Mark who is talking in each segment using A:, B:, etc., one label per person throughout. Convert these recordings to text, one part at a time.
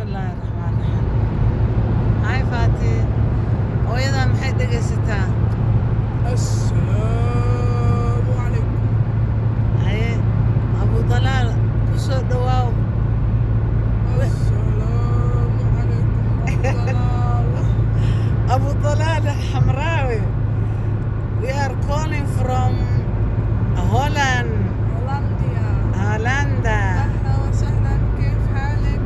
A: الله الرحمن الرحيم. هاي فاتي وإذا محيد دقيستا
B: السلام عليكم.
A: هاي أبو طلال كسو دواو
B: السلام عليكم
A: أبو طلال حمراوي. We are calling from Holland. هولندا.
B: أهلا وسهلا، كيف حالك؟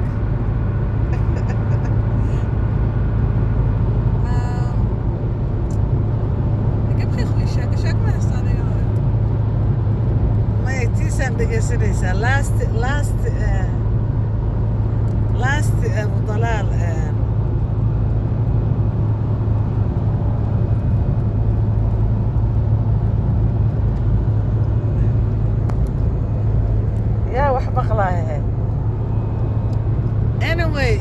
B: كيف خيخلي شاك ما يستطيع
A: ما يتيسن دقيسريسا last أبو طلال يا وحبق لها. Anyway,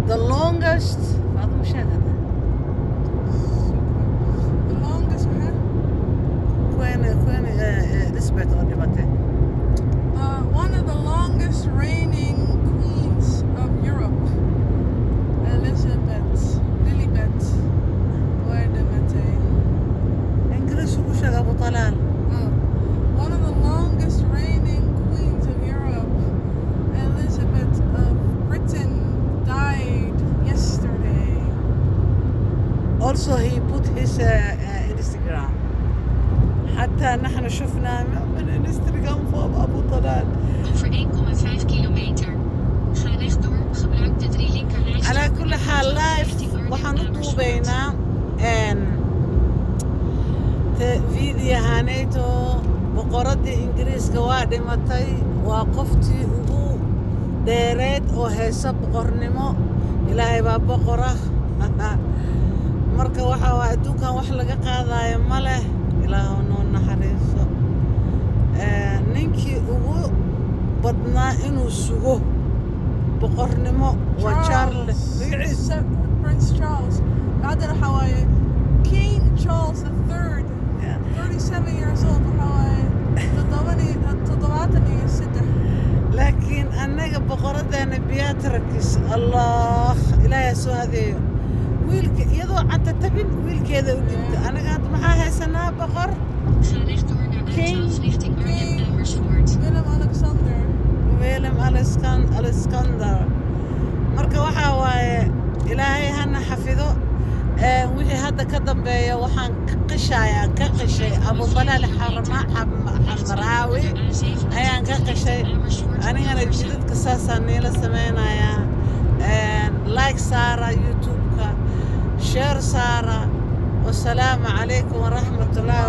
A: the longest هذا مش هذا
B: The longest
A: وين Elizabeth قدمته
B: one of the longest reigning queens of Europe, Lilibet Wedemete.
A: إنجليش وش أبو طلال
B: One of the longest reigning queens of Europe, Elizabeth of Britain, died yesterday.
A: also he put his Instagram حتى نحن شفنا من الانستغرام فوق أبو طلال.
C: Over 1,5 kilometer. Ga rechtdoor, gebruik de 3 linkerrijstroken.
A: على كل حال لايف
C: richting
A: waxaan u
C: Arnhem
A: duubaynaa فيديو هانيتو boqoradii ingiriiska waa dhimatay waa qoftii ugu dheereed oo heesa boqornimo ilaahay baa boqora marka waxa waa adduunkan wax laga qaadayo ma leh ilaahu noo naxariiso ninkii ugu badnaa inuu sugo boqornimo waa Charles
B: Prince Charles. بعدين حواي King Charles III, 37 years old. حواي تضواتني الستة.
A: laakiin annaga boqoradeena Beatrix Allah ilaahay soo hadeeyo wiilka iyadoo canta tabin wiilkeeda u dhigta anaga hadda maxaa haysanaa boqor
C: Ga rechtdoor naar
A: King.
C: A12 richting Arnhem Amersfoort.
B: Willem Alexander.
A: Willem Alexander marka waxaa waaye ilaahay hana xafido wixii hadda ka dambeeya waxaan ka qishay Abu Talal xamraawi ayaan ka qishay anigana jidadka saasaan niila samaynayaa like saara youtube-ka share saara wasalaamu calaykum waraxmatullaahi